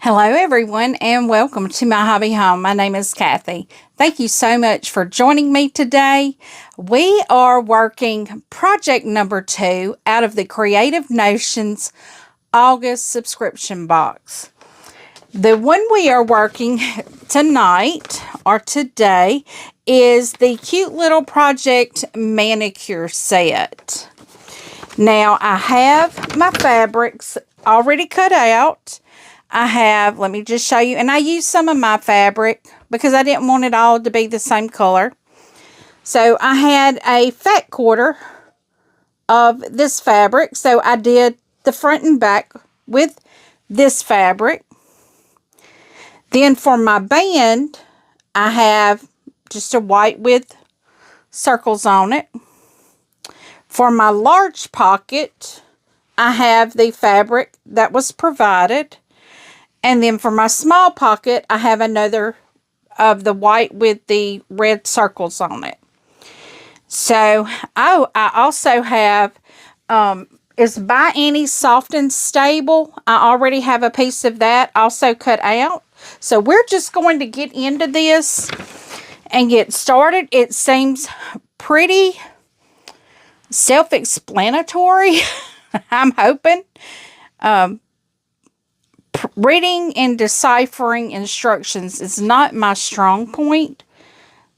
Hello everyone and welcome to my hobby home. My name is Cathy. Thank you so much for joining me today. We are working project number 2 out of the Creative Notions August subscription box. The one we are working tonight or today is the cute little project manicure set. Now I have my fabrics already cut out. let me just show you, and I used some of my fabric because I didn't want it all to be the same color. So I had a fat quarter of this fabric, so I did the front and back with this fabric. Then for my band, I have just a white with circles on it. For my large pocket, I have the fabric that was provided. And then for my small pocket, I have another of the white with the red circles on it. So, I also have, is by any soft and stable. I already have a piece of that also cut out. So, we're just going to get into this and get started. It seems pretty self-explanatory, I'm hoping. Reading and deciphering instructions is not my strong point.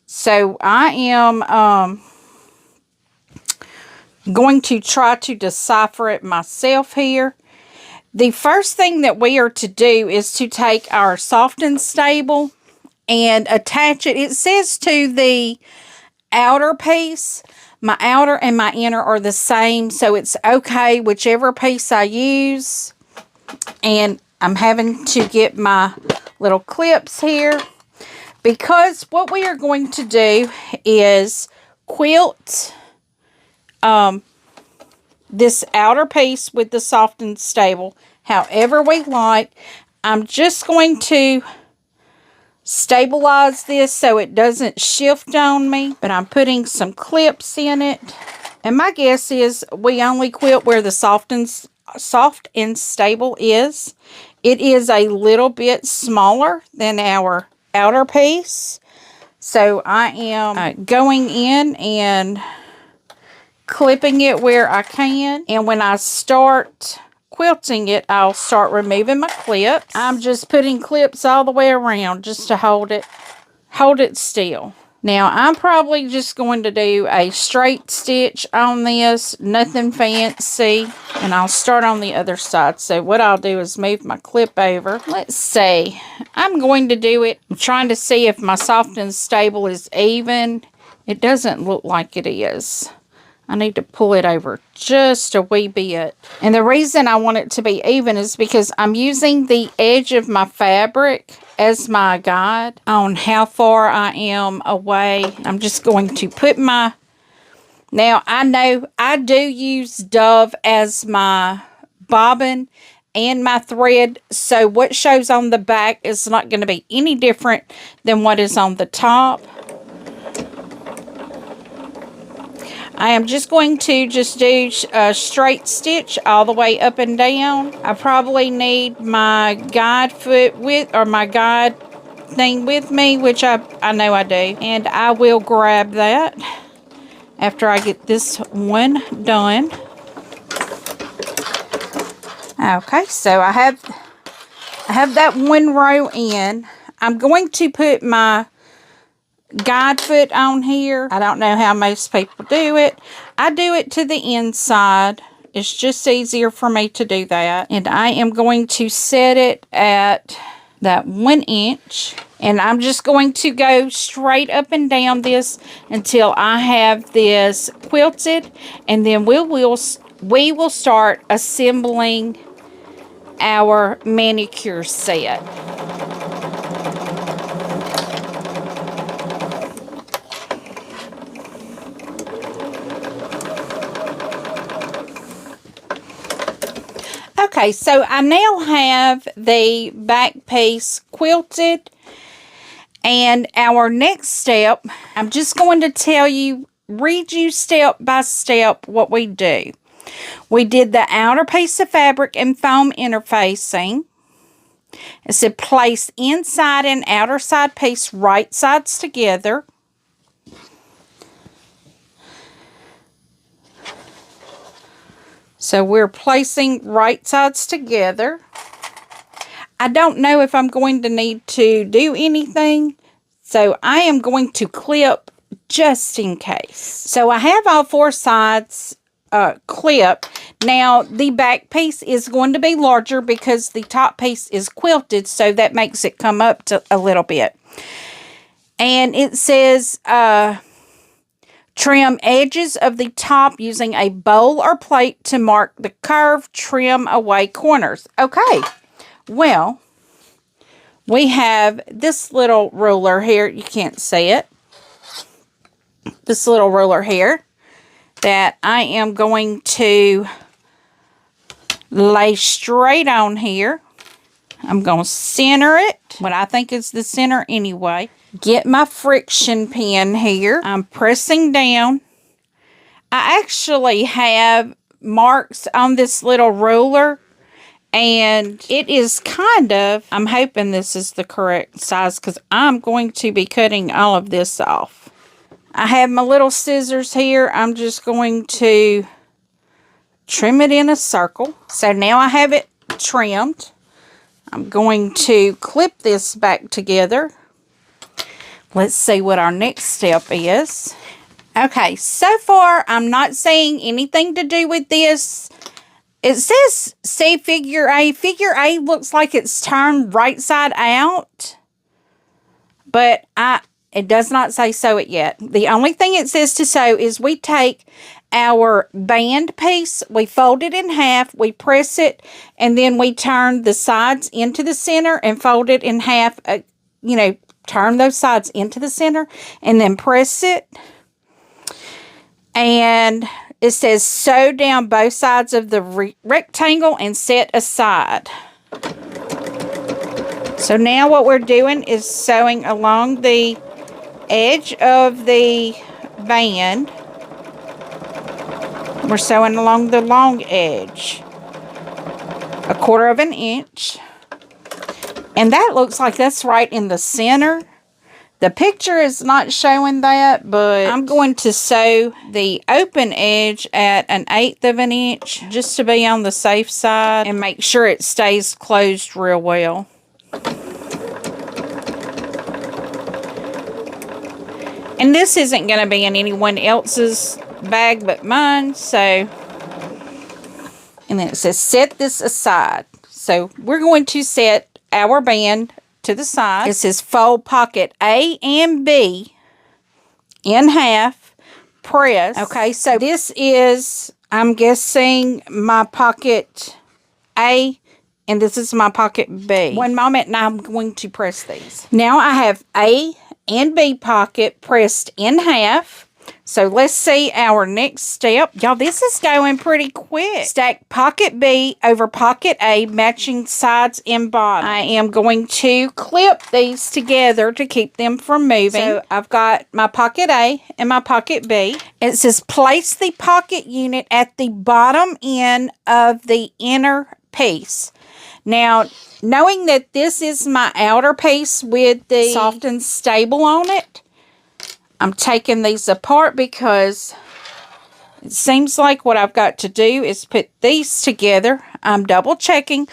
So I am going to try to decipher it myself here. The first thing that we are to do is to take our soft and stable and attach it. It says to the outer piece. My outer and my inner are the same, so it's okay whichever piece I use. And I'm having to get my little clips here because what we are going to do is quilt this outer piece with the soft and stable however we like. I'm just going to stabilize this so it doesn't shift on me, but I'm putting some clips in it. And my guess is we only quilt where the soft and stable is. It is a little bit smaller than our outer piece. So I am going in and clipping it where I can. And when I start quilting it, I'll start removing my clips. I'm just putting clips all the way around just to hold it still. Now, I'm probably just going to do a straight stitch on this, nothing fancy, and I'll start on the other side. So what I'll do is move my clip over. Let's see. I'm going to do it. I'm trying to see if my soft and stable is even. It doesn't look like it is. I need to pull it over just a wee bit. And the reason I want it to be even is because I'm using the edge of my fabric as my guide on how far I am away. I'm just going to put my... Now, I know I do use Dove as my bobbin and my thread. So what shows on the back is not going to be any different than what is on the top. I am just going to do a straight stitch all the way up and down. I probably need my guide foot with, or my guide thing with me, which I know I do. And I will grab that after I get this one done. Okay, so I have that one row in. I'm going to put my guide foot on here. I don't know how most people do it. I do it to the inside. It's just easier for me to do that. And I am going to set it at that 1 inch. And I'm just going to go straight up and down this until I have this quilted. And then we will start assembling our manicure set. Okay, so I now have the back piece quilted, and our next step, I'm just going to read you step by step what we do. We did the outer piece of fabric and foam interfacing. It said place inside and outer side piece right sides together. So we're placing right sides together. I don't know if I'm going to need to do anything, so I am going to clip just in case. So I have all 4 sides clipped. Now the back piece is going to be larger because the top piece is quilted, so that makes it come up to a little bit. And it says trim edges of the top using a bowl or plate to mark the curve. Trim away corners. Okay, well, we have this little ruler here. You can't see it. This little ruler here that I am going to lay straight on here. I'm going to center it, what I think is the center anyway. Get my friction pin here. I'm pressing down. I actually have marks on this little ruler, and it is kind of, I'm hoping this is the correct size because I'm going to be cutting all of this off. I have my little scissors here. I'm just going to trim it in a circle. So now I have it trimmed. I'm going to clip this back together. Let's see what our next step is. Okay, so far I'm not seeing anything to do with this. It says see figure A. Figure A looks like it's turned right side out, but it does not say sew it yet. The only thing it says to sew is we take our band piece, we fold it in half, we press it, and then we turn the sides into the center and fold it in half, turn those sides into the center and then press it. And it says sew down both sides of the rectangle and set aside. So now what we're doing is sewing along the edge of the band. We're sewing along the long edge, 1/4 of an inch. And that looks like that's right in the center. The picture is not showing that, but I'm going to sew the open edge at 1/8 of an inch just to be on the safe side and make sure it stays closed real well. And this isn't going to be in anyone else's bag but mine, so. And then it says set this aside. So we're going to set our band to the side. It says fold pocket A and B in half, press. Okay, so this is, I'm guessing, my pocket A, and this is my pocket B. One moment, and I'm going to press these. Now I have A and B pocket pressed in half. So let's see our next step. Y'all, this is going pretty quick. Stack pocket B over pocket A, matching sides and bottom. I am going to clip these together to keep them from moving. So I've got my pocket A and my pocket B. It says place the pocket unit at the bottom end of the inner piece. Now, knowing that this is my outer piece with the soft and stable on it, I'm taking these apart because it seems like what I've got to do is put these together. I'm double checking.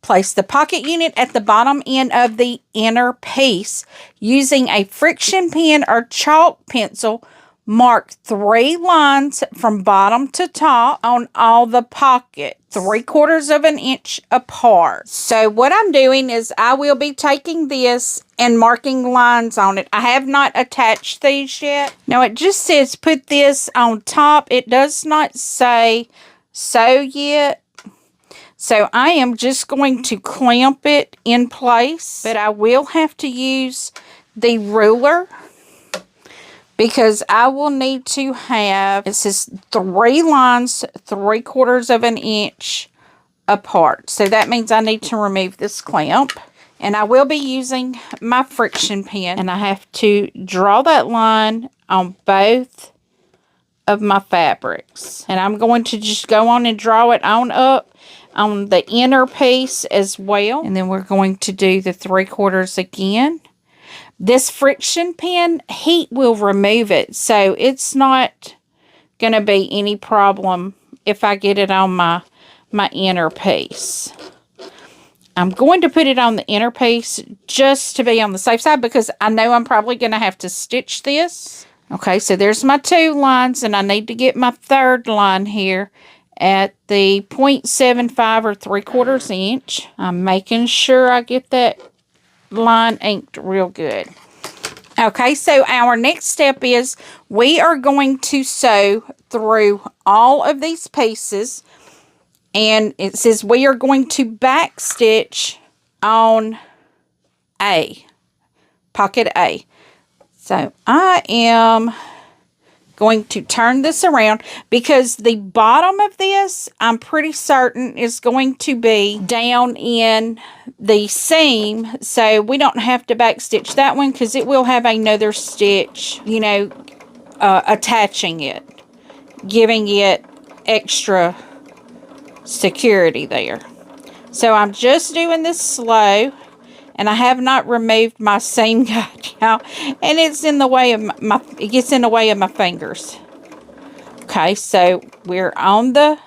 Place the pocket unit at the bottom end of the inner piece using a friction pen or chalk pencil. Mark 3 lines from bottom to top on all the pockets, 3/4 of an inch apart. So what I'm doing is I will be taking this and marking lines on it. I have not attached these yet. Now it just says put this on top. It does not say sew yet. So I am just going to clamp it in place, but I will have to use the ruler, because I will need to have, it says 3 lines, 3/4 of an inch apart. So that means I need to remove this clamp. And I will be using my friction pen. And I have to draw that line on both of my fabrics. And I'm going to just go on and draw it on up. on the inner piece as well. And then we're going to do the 3/4 again. This friction pin, heat will remove it, so it's not going to be any problem if I get it on my inner piece. I'm going to put it on the inner piece just to be on the safe side because I know I'm probably going to have to stitch this. Okay, so there's my 2 lines, and I need to get my 3rd line here at the 0.75 or 3/4 inch. I'm making sure I get that line inked real good. Okay, so our next step is we are going to sew through all of these pieces, and it says we are going to back stitch on A, pocket A. So I am going to turn this around because the bottom of this, I'm pretty certain, is going to be down in the seam, so we don't have to back stitch that one because it will have another stitch, you know, attaching it, giving it extra security there. So I'm just doing this slow, and I have not removed my seam guide now, and it's in the way of it gets in the way of my fingers. Okay, so we're on the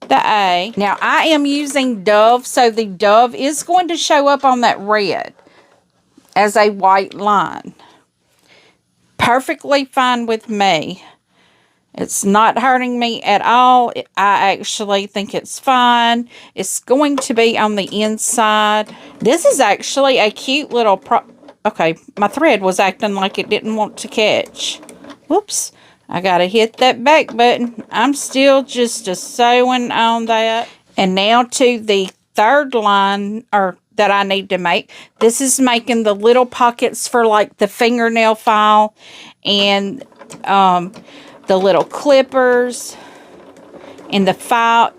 A. Now I am using Dove, so the Dove is going to show up on that red as a white line. Perfectly fine with me. It's not hurting me at all. I actually think it's fine. It's going to be on the inside. This is actually a cute little okay, my thread was acting like it didn't want to catch. Whoops. I got to hit that back button. I'm still just sewing on that. And now to the 3rd line that I need to make. This is making the little pockets for like the fingernail file and the little clippers and the file.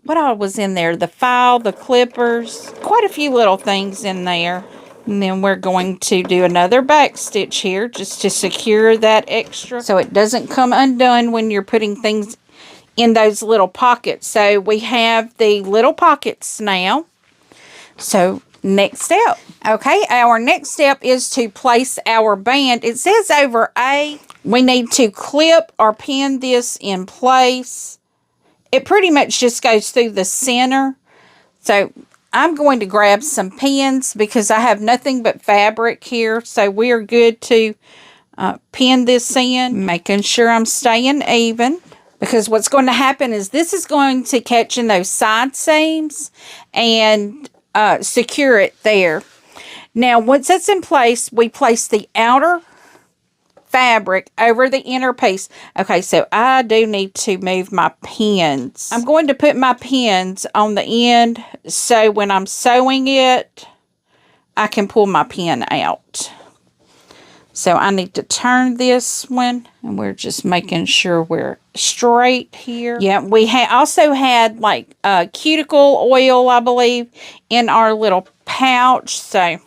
What all was in there? The file, the clippers, quite a few little things in there. And then we're going to do another back stitch here just to secure that extra so it doesn't come undone when you're putting things in those little pockets. So we have the little pockets now. So next step. Okay, our next step is to place our band. It says over A, we need to clip or pin this in place. It pretty much just goes through the center. So I'm going to grab some pins because I have nothing but fabric here. So we are good to pin this in, making sure I'm staying even. Because what's going to happen is this is going to catch in those side seams and secure it there. Now, once that's in place, we place the outer fabric over the inner piece. Okay, so I do need to move my pins. I'm going to put my pins on the end so when I'm sewing it, I can pull my pin out. So I need to turn this one, and we're just making sure we're straight here. Yeah, we also had like cuticle oil, I believe, in our little pouch. So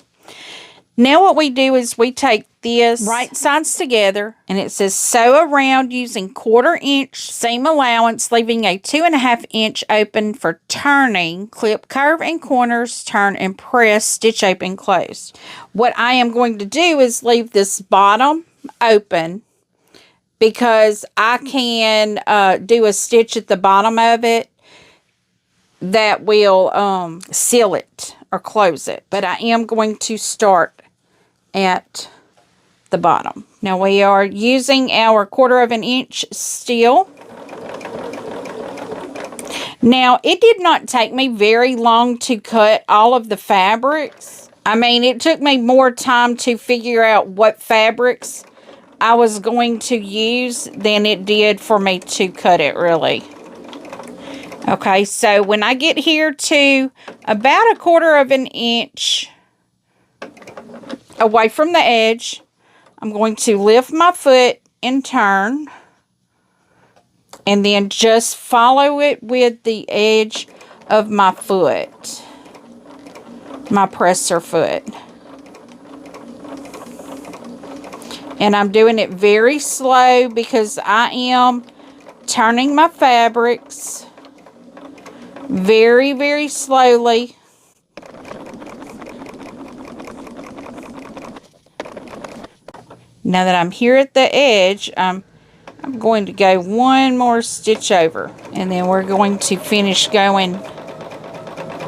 now what we do is we take this right sides together, and it says sew around using 1/4 inch seam allowance, leaving a 2.5 inch open for turning. Clip curve and corners, turn and press, stitch open, close. What I am going to do is leave this bottom open because I can do a stitch at the bottom of it that will seal it or close it. But I am going to start at the bottom. Now we are using our 1/4 inch still. Now it did not take me very long to cut all of the fabrics. I mean, it took me more time to figure out what fabrics I was going to use than it did for me to cut it, really. Okay, so when I get here to about 1/4 inch away from the edge, I'm going to lift my foot and turn, and then just follow it with the edge of my foot, my presser foot. And I'm doing it very slow because I am turning my fabrics very, very slowly. Now that I'm here at the edge, I'm going to go one more stitch over, and then we're going to finish going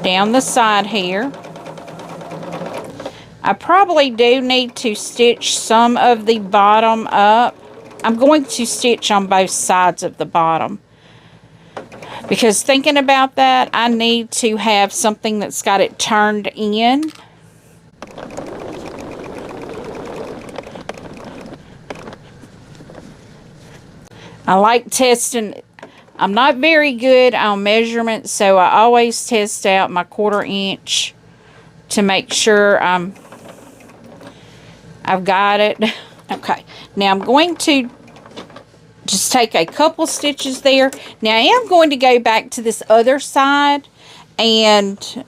down the side here. I probably do need to stitch some of the bottom up. I'm going to stitch on both sides of the bottom, because thinking about that, I need to have something that's got it turned in. I like testing. I'm not very good on measurements, so I always test out my 1/4 inch to make sure I've got it. Okay, now I'm going to just take a couple stitches there. Now I am going to go back to this other side and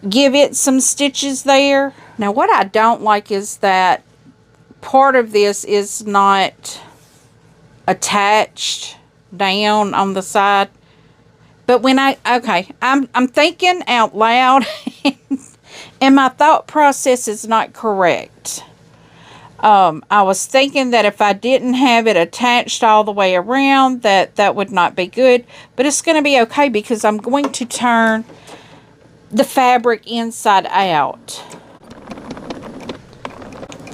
give it some stitches there. Now what I don't like is that part of this is not attached down on the side. But when I'm thinking out loud and my thought process is not correct. I was thinking that if I didn't have it attached all the way around, that would not be good. But it's going to be okay, because I'm going to turn the fabric inside out.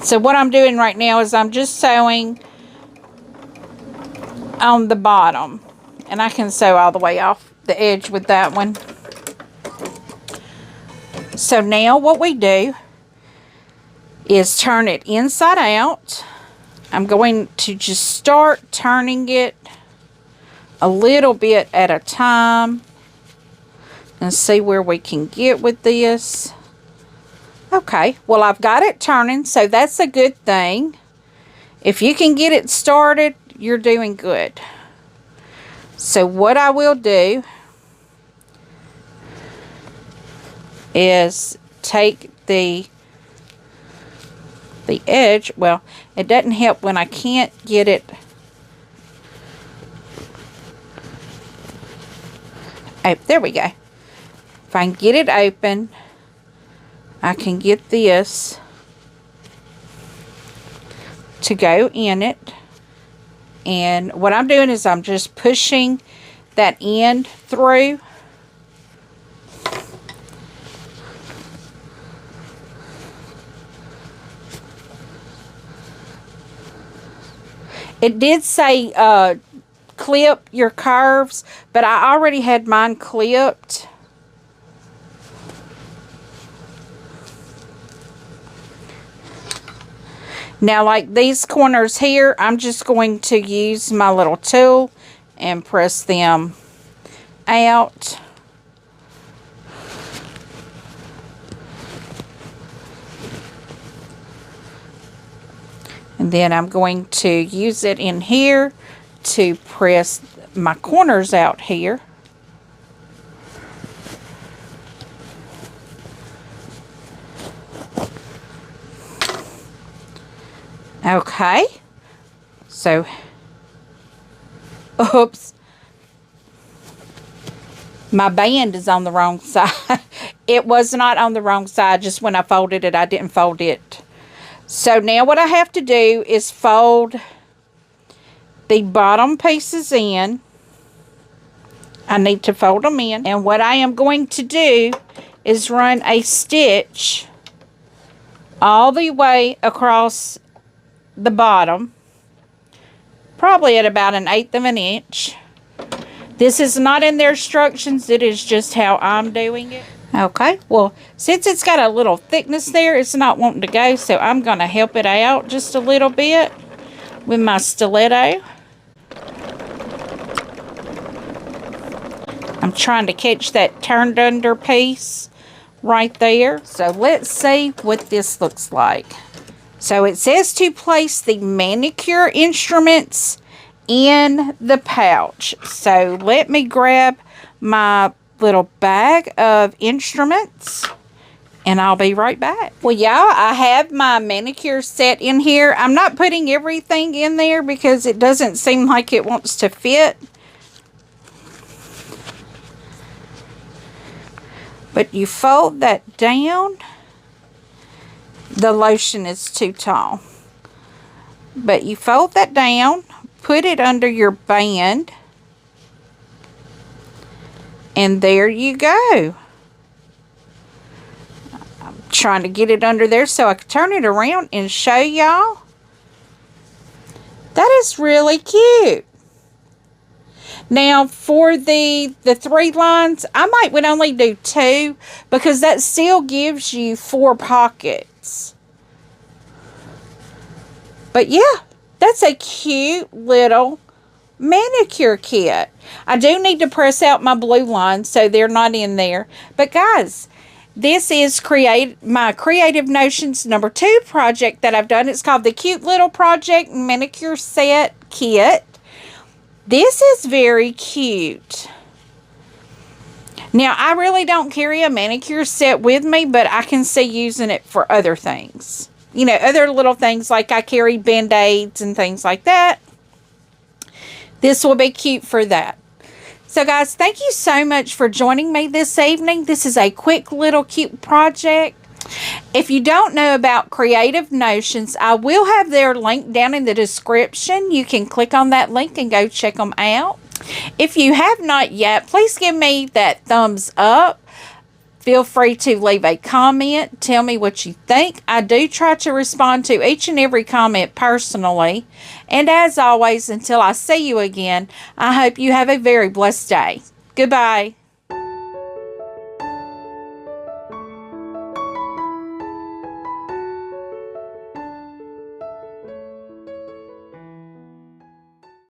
So what I'm doing right now is I'm just sewing on the bottom, and I can sew all the way off the edge with that one. So now what we do is turn it inside out. I'm going to just start turning it a little bit at a time and see where we can get with this. Okay, well, I've got it turning, so that's a good thing. If you can get it started, you're doing good. So what I will do is take the edge. Well, it doesn't help when I can't get it. Oh, there we go. If I can get it open, I can get this to go in it. And what I'm doing is I'm just pushing that end through. It did say clip your curves, but I already had mine clipped. Now, like these corners here, I'm just going to use my little tool and press them out. And then I'm going to use it in here to press my corners out here. Okay, so, oops, my band is on the wrong side. It was not on the wrong side, just when I folded it, I didn't fold it. So now what I have to do is fold the bottom pieces in. I need to fold them in, and what I am going to do is run a stitch all the way across the bottom, probably at about 1/8 of an inch. This is not in their instructions, it is just how I'm doing it. Okay, well, since it's got a little thickness there, it's not wanting to go, so I'm going to help it out just a little bit with my stiletto. I'm trying to catch that turned under piece right there. So let's see what this looks like. So it says to place the manicure instruments in the pouch. So let me grab my little bag of instruments and I'll be right back. Well, y'all, I have my manicure set in here. I'm not putting everything in there because it doesn't seem like it wants to fit. But you fold that down. The lotion is too tall. But you fold that down, put it under your band, and there you go. I'm trying to get it under there so I can turn it around and show y'all. That is really cute. Now for the 3 lines, I would only do 2 because that still gives you 4 pockets. But yeah, that's a cute little manicure kit. I do need to press out my blue lines so they're not in there. But guys, this is my Creative Notions number 2 project that I've done. It's called the Cute Little Project Manicure Set Kit. This is very cute. Now, I really don't carry a manicure set with me, but I can see using it for other things. You know, other little things like I carry Band-Aids and things like that. This will be cute for that. So, guys, thank you so much for joining me this evening. This is a quick little cute project. If you don't know about Creative Notions, I will have their link down in the description. You can click on that link and go check them out. If you have not yet, please give me that thumbs up. Feel free to leave a comment. Tell me what you think. I do try to respond to each and every comment personally. And as always, until I see you again, I hope you have a very blessed day. Goodbye.